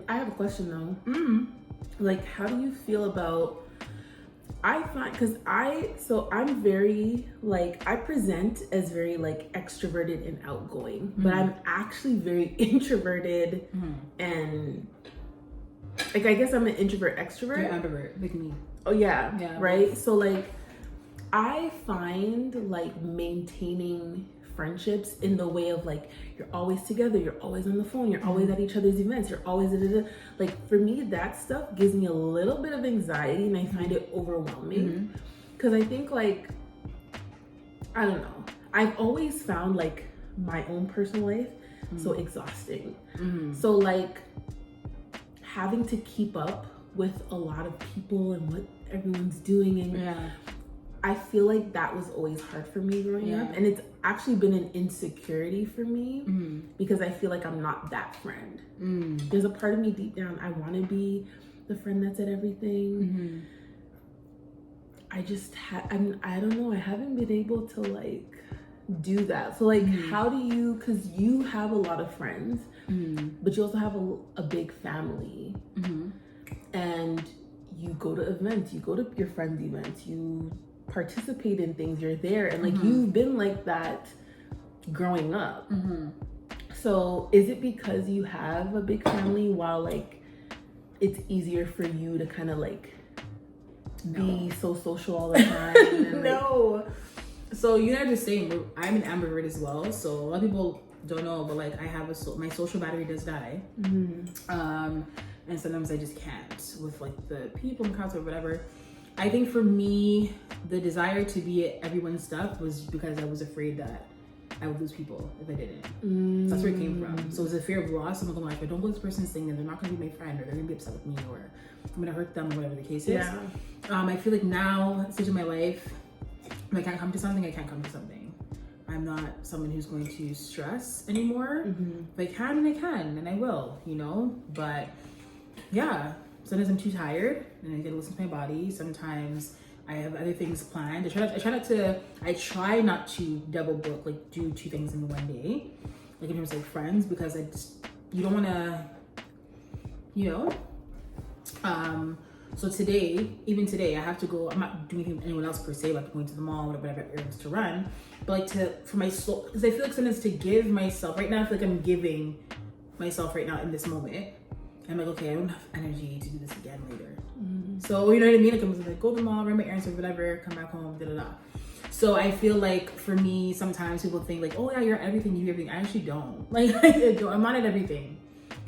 I have a question though. Like, how do you feel about? I find, because I'm very, like, I present as very, like, extroverted and outgoing, but I'm actually very introverted and, like, I guess I'm an introvert extrovert. You're ambivert, like me. Oh, yeah. Right? So, like, I find, like, maintaining friendships in the way of, like, you're always together, you're always on the phone, you're always at each other's events, you're always like, for me, that stuff gives me a little bit of anxiety, and I find it overwhelming because I think, like, I don't know, I've always found, like, my own personal life so exhausting. So, like, having to keep up with a lot of people and what everyone's doing, and I feel like that was always hard for me growing up, and it's actually been an insecurity for me because I feel like I'm not that friend. There's a part of me deep down, I want to be the friend that's at everything. I just I don't know, I haven't been able to, like, do that. So, like, how do you, because you have a lot of friends, but you also have a big family, and you go to events, you go to your friends' events, you participate in things, you're there, and, like, you've been like that growing up. So is it because you have a big family while, like, it's easier for you to kind of, like, be so social all the time? And, No. So you know the same. I'm an ambivert as well. So a lot of people don't know, but, like, I have my social battery does die. And sometimes I just can't with, like, the people and crowds or whatever. I think for me, the desire to be at everyone's stuff was because I was afraid that I would lose people if I didn't. That's where it came from. So it was a fear of loss. I'm like, if I don't go to this person's thing, then they're not going to be my friend, or they're going to be upset with me, or I'm going to hurt them, or whatever the case is. I feel like now, at this stage of my life, if I can't come to something, I can't come to something. I'm not someone who's going to stress anymore. If I can, I can, and I will, you know? But yeah. Sometimes I'm too tired and I gotta listen to my body. Sometimes I have other things planned. I try not to double book, like, do two things in one day, like, in terms of, like, friends, because you don't want to, you know. So even today, I have to go. I'm not doing anything with anyone else per se, like going to the mall or whatever errands to run, but, like, for my soul, because I feel like sometimes to give myself right now, I feel like I'm giving myself right now in this moment. I'm like, okay, I don't have energy to do this again later. So, you know what I mean? Like, I'm like, go to the mall, run my errands or whatever, come back home, So I feel like for me, sometimes people think, like, oh yeah, you're at everything, you do everything. I actually don't. Like, I don't. I'm not at everything.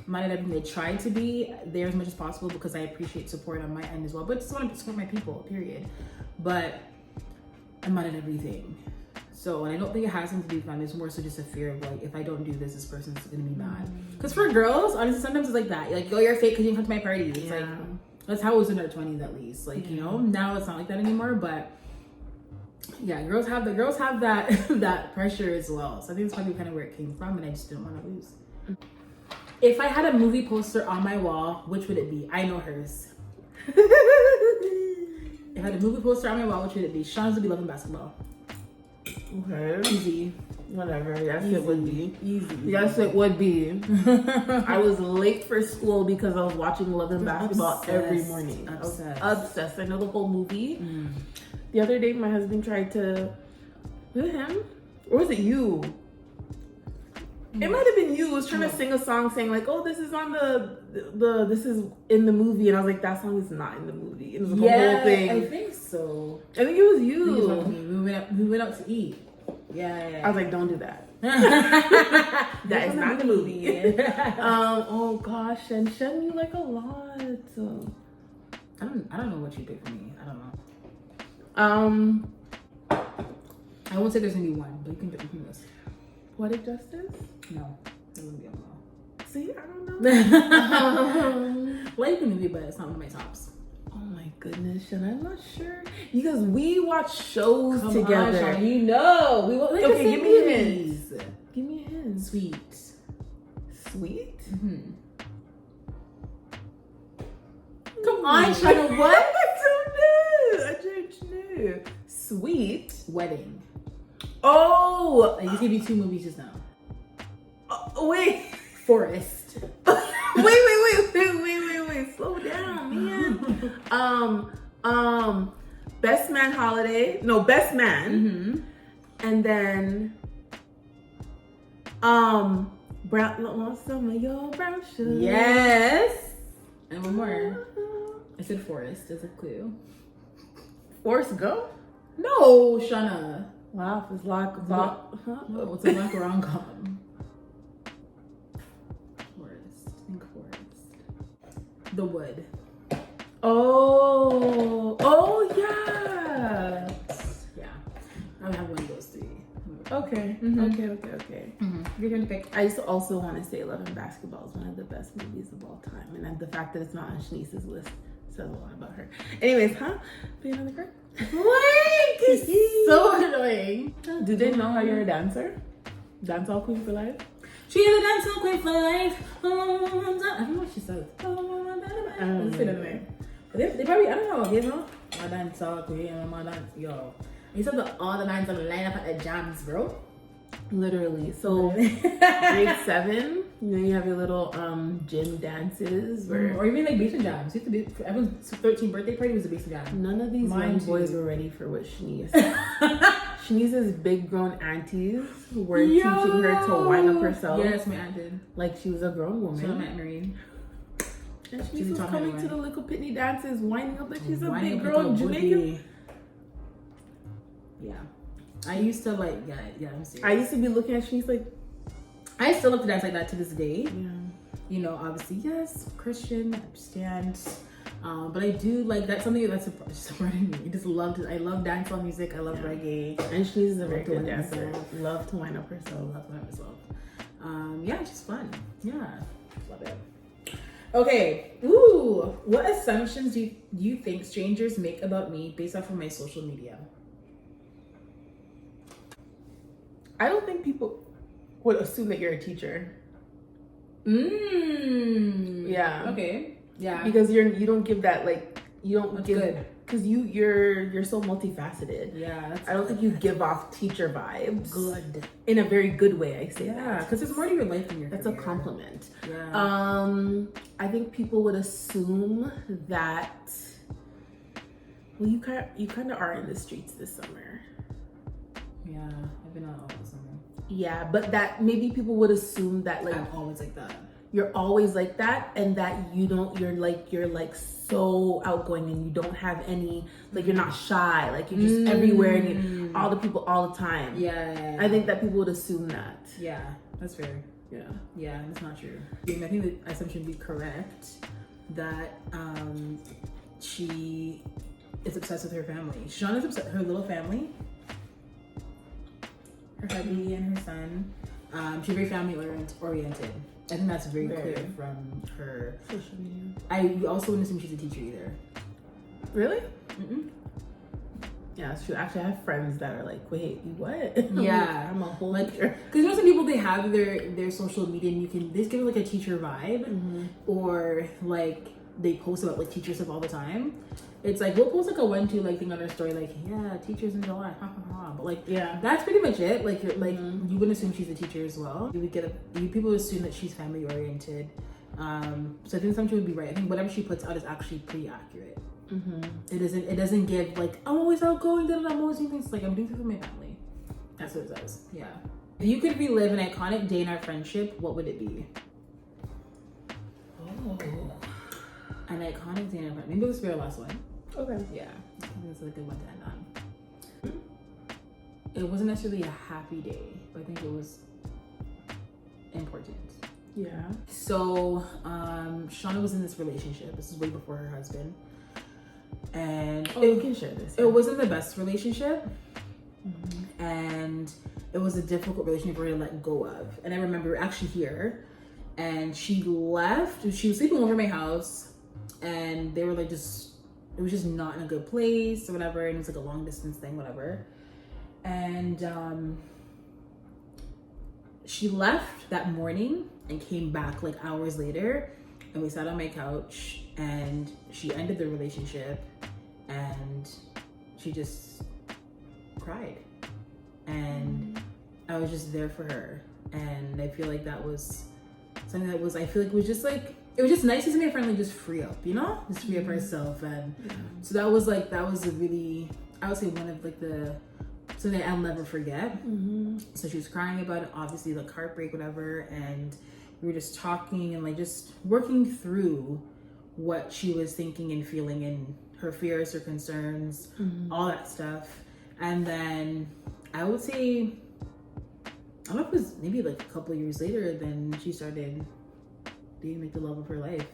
I'm not at everything. I try to be there as much as possible because I appreciate support on my end as well. But just want to support my people, period. But I'm not at everything. So, and I don't think it has something to do with them. It's more so just a fear of, like, if I don't do this, this person's gonna be mad. Because for girls, honestly, sometimes it's like that. You're like, oh, you're fake because you didn't come to my party. It's like, that's how it was in our 20s at least. Like, you know, now it's not like that anymore. But yeah, girls have that that pressure as well. So I think it's probably kind of where it came from, and I just didn't want to lose. If I had a movie poster on my wall, which would it be? I know hers. If I had a movie poster on my wall, which would it be? Shana's would be Loving Basketball. Okay. Easy. Whatever. Yes, it would be. Easy. Yes, it would be. I was late for school because I was watching Loving Basketball every morning. Obsessed. I know the whole movie. The other day, my husband tried to... Was it him? Or was it you? It might have been you. Was trying to sing a song saying, like, oh, this is on this is in the movie. And I was like, that song is not in the movie. It was the whole thing. I think so. I think it was you. We went out to eat. Yeah. I was like, don't do that. That is not the movie. Oh gosh, and Shen, you like a lot. I don't know what you pick for me. I don't know. I won't say there's gonna be one, but you can pick between this. Poetic Justice? No, it wouldn't be on See, I don't know. Like the movie, but it's not one of my tops. Oh my goodness, Shen, I'm not sure. Because we watch shows Come together. on, Shana, you know. We will, Okay, give me a hint. movies. Give me a hint. Sweet. Sweet? Mm-hmm. Come on, Shana, what? I don't know. Sweet. Wedding. Oh! I just gave you 2 movies just now. Wait. Forest. wait. Slow down, man. Best Man Holiday. No, Best Man. Mm-hmm. And then, Brown. Some of your brown sugar. Yes. And one more. I said Forest as a clue. Forrest Gump? No, Shana. Wow, it's like No, it's a black rom-com. Forest. Think Forest. The Wood. Oh yeah. Yeah. I would have one of those 3. Okay. Mhm. Okay. Mm-hmm. You're gonna pick. I used to also want to say Love and Basketball is one of the best movies of all time, and then the fact that it's not on Shanice's list says a lot about her. Anyways, be another girl. What? So annoying. Do they know how you're a dancer? Dancehall queen for life. She is a dancehall queen for life. I don't know what she says. Let's say that name. They probably, I don't know, you know? My dancehall queen, my dance, yo. You said all the lines on the line up at the jams, bro. Literally. So grade 7, you have your little gym dances Or even like basement jams. You have to be, for everyone's 13th birthday party was a basement jam. None of these young boys were ready for what Shanice. Shanice's big grown aunties were teaching her to wind up herself. Yes, my aunt did. Like she was a grown woman. So my Aunt Marine. And Shanice was coming to the little pitney dances, winding up like she's a big girl girl Jamaican. Yeah. I used to like, yeah, I'm serious. I used to be looking at Shanice like, I still love to dance like that to this day. yeah. You know, obviously, yes, Christian, I understand. But I do like, that's something that's supporting me. I love dancehall music. I love reggae. And Shanice is a very Love to good wind dancer. myself. Love to wind up I herself. love that myself. Yeah, it's just fun. Yeah, love it. Okay. Ooh, what assumptions do you think strangers make about me based off of my social media? I don't think people would assume that you're a teacher. Yeah. Okay. Yeah. Because you don't give that, like, you don't That's give, good. because you're so multifaceted. Yeah. I don't think you give off teacher vibes. Good. In a very good way, I say Yeah, that. because it's more to your life than your That's career. a compliment. Yeah. I think people would assume that, well, you kind of are in the streets this summer. Yeah, I've been out all the summer. Yeah, but that maybe people would assume that, like, I'm always like that. you're always like that, and that you're like so outgoing, and you don't have any, like, you're not shy, like you're just everywhere, and you all the people all the time. Yeah. I think that people would assume that. Yeah, that's fair. Yeah. Yeah, that's not true. I think the assumption would be correct that she is obsessed with her family. Shana's obsessed her little family. Her hubby and her son. She's very family oriented. I think that's very clear from her Social media. I also wouldn't assume she's a teacher either. Really? Mm-mm. Yeah, it's true. Actually, I have friends that are like, wait, what? Yeah. I'm a whole Like, teacher. because you know some people, they have their social media and they just give it like a teacher vibe, or like they post about like teacher stuff all the time. It's like we'll post like a 1-2 like thing on our story, like, yeah, teachers in July, ha ha ha. But like, Yeah. that's pretty much it. Like you're like you wouldn't assume she's a teacher as well. You would people would assume that she's family oriented. So I think something would be right. I think whatever she puts out is actually pretty accurate. It doesn't give like, I'm always outgoing, I'm always doing things. Like, I'm doing things with my family. That's what it says. Yeah. If you could relive an iconic day in our friendship, what would it be? Oh. An iconic day in our friendship. Maybe this will be our last one. Okay. Yeah. I think it's a good one to end on. It wasn't necessarily a happy day, but I think it was important. Yeah. So Shana was in this relationship. This is way before her husband. And you can share this. It wasn't the best relationship. And it was a difficult relationship for her to let go of. And I remember actually here, and she left. She was sleeping over my house, and they were like it was just not in a good place or whatever. And it was like a long distance thing, whatever. And she left that morning and came back like hours later, and we sat on my couch, and she ended the relationship, and she just cried. And I was just there for her. And I feel like that was something that was, I feel like it was just nice to see my friend like just free up, you know? Just free up herself. And so that was a really, I would say one of like something I'll never forget. So she was crying about it, obviously like heartbreak, whatever. And we were just talking and like just working through what she was thinking and feeling and her fears, her concerns, all that stuff. And then I would say, I don't know if it was maybe like a couple of years later, then she started dating like the love of her life,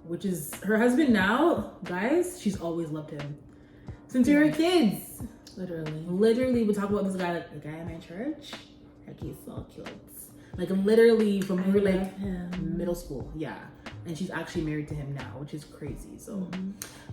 which is her husband now. Guys, she's always loved him since we were kids. Literally, we talk about this guy, like the guy in my church. Like he's so cute. Like literally from we were like middle school, yeah. And she's actually married to him now, which is crazy. So,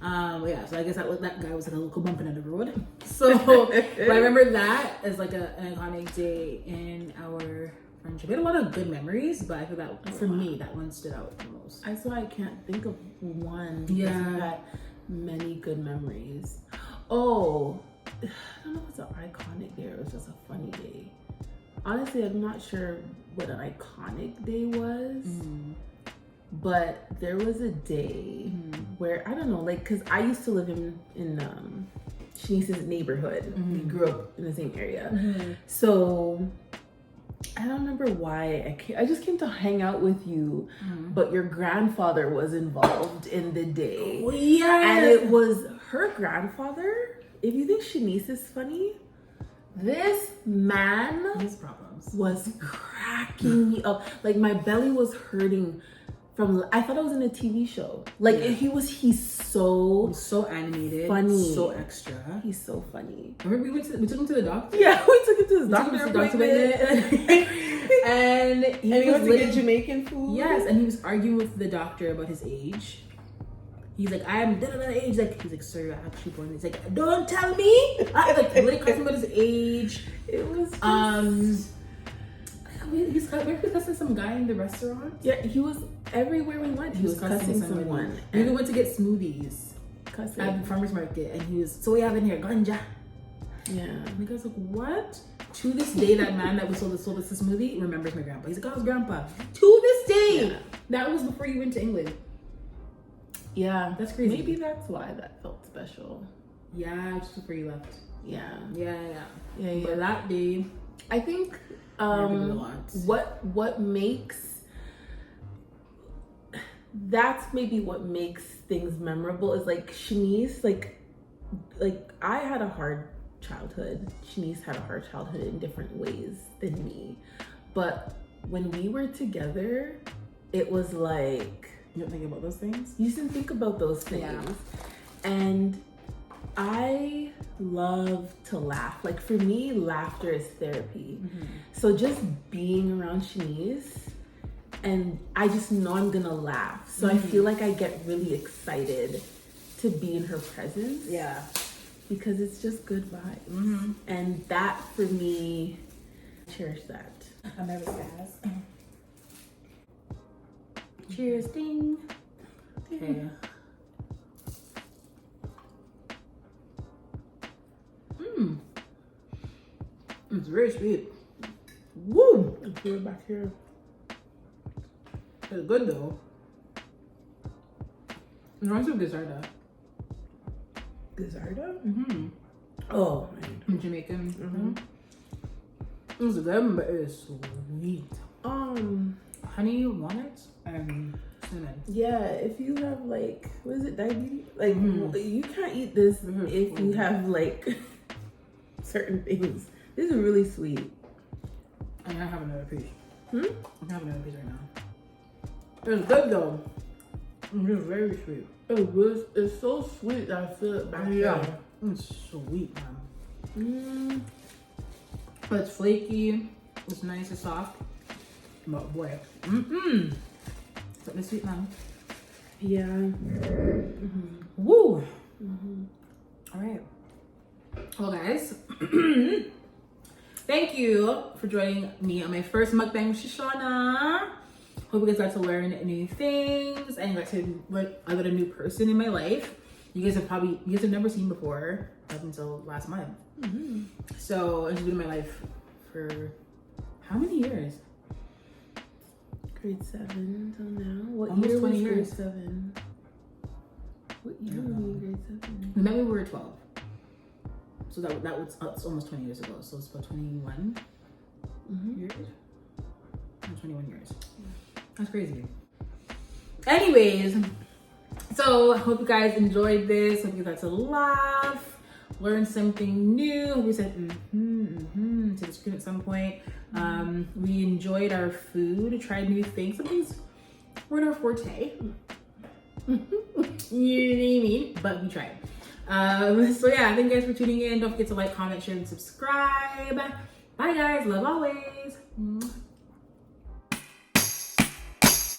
yeah. So I guess that guy was like a local bump in the road. So, but I remember that as like an iconic day in our friendship. We had a lot of good memories, but I feel that for me, that one stood out the most. I swear I can't think of one. Yeah. We've had many good memories. Oh, I don't know if it's an iconic day or it was just a funny day. Honestly, I'm not sure what an iconic day was. But there was a day where, I don't know, like, because I used to live in Shanice's neighborhood. We grew up in the same area. So I don't remember why I just came to hang out with you, but your grandfather was involved in the day. Oh, yeah. And it was her grandfather. If you think Shanice is funny, this man His problems was cracking me up. Like my belly was hurting from, I thought I was in a TV show. Like he's so animated, funny, so extra. He's so funny. Remember we took him to the doctor? Yeah, we took him to his doctor appointment. And he was to get Jamaican food. Yes, and he was arguing with the doctor about his age. He's like, I'm age. Like he's like, sir, you're actually born. He's like, don't tell me. I like really cussing about his age. It was he's cussing some guy in the restaurant. Yeah, he was everywhere we went. He was cussing someone. And we went to get smoothies at the farmer's market, and he was, so what you have in here? Ganja. Yeah. And the guy's like, what? To this day, that man that was sold us the smoothie remembers my grandpa. He's like, oh, it's grandpa. To this day. Yeah. That was before you went to England. Yeah. That's crazy. Maybe that's why that felt special. Yeah, just before you left. Yeah. But that day, I think what makes, that's maybe what makes things memorable is like Shanice, like I had a hard childhood. Shanice had a hard childhood in different ways than me. But when we were together, it was like, you don't think about those things? You didn't think about those things. Yeah. And I love to laugh. Like for me, laughter is therapy. So just being around Shanice, and I just know I'm gonna laugh. So I feel like I get really excited to be in her presence. Yeah. Because it's just good vibes. And that for me, cherish that. I'm nervous, guys. Cheers, ding. Okay. It's very sweet. Woo! I feel it back here. It's good though. It reminds me of Gazarda. Gazarda? Oh, man. Jamaican. It's good, but it's sweet. Honey, walnuts, and cinnamon. Yeah, if you have like, what is it, diabetes? Like, you can't eat this if you have like certain things. This is really sweet. I'm gonna have another piece. I'm having another piece right now. It's good though. It's very sweet. It's so sweet that I feel it back there. It's sweet, man. But it's flaky. It's nice and soft. But boy, something sweet, man. Yeah. Woo. All right. Well, guys, thank you for joining me on my first mukbang with Shana. Hope you guys got to learn new things and got to like I got a new person in my life. You guys have never seen before up until last month. So it's been in my life for how many years? Grade 7 till now. What Almost year 20 was years. grade 7? What year were you in grade 7? We met when we were 12. So that was that's almost 20 years ago. So it's about 21 years. 21 years. That's crazy. Anyways, so I hope you guys enjoyed this. Hope you got to laugh, learn something new. We said to the screen at some point. We enjoyed our food, tried new things. Some things weren't our forte. You know what I mean? But we tried. So yeah, thank you guys for tuning in. Don't forget to like, comment, share, and subscribe. Bye guys. Love always.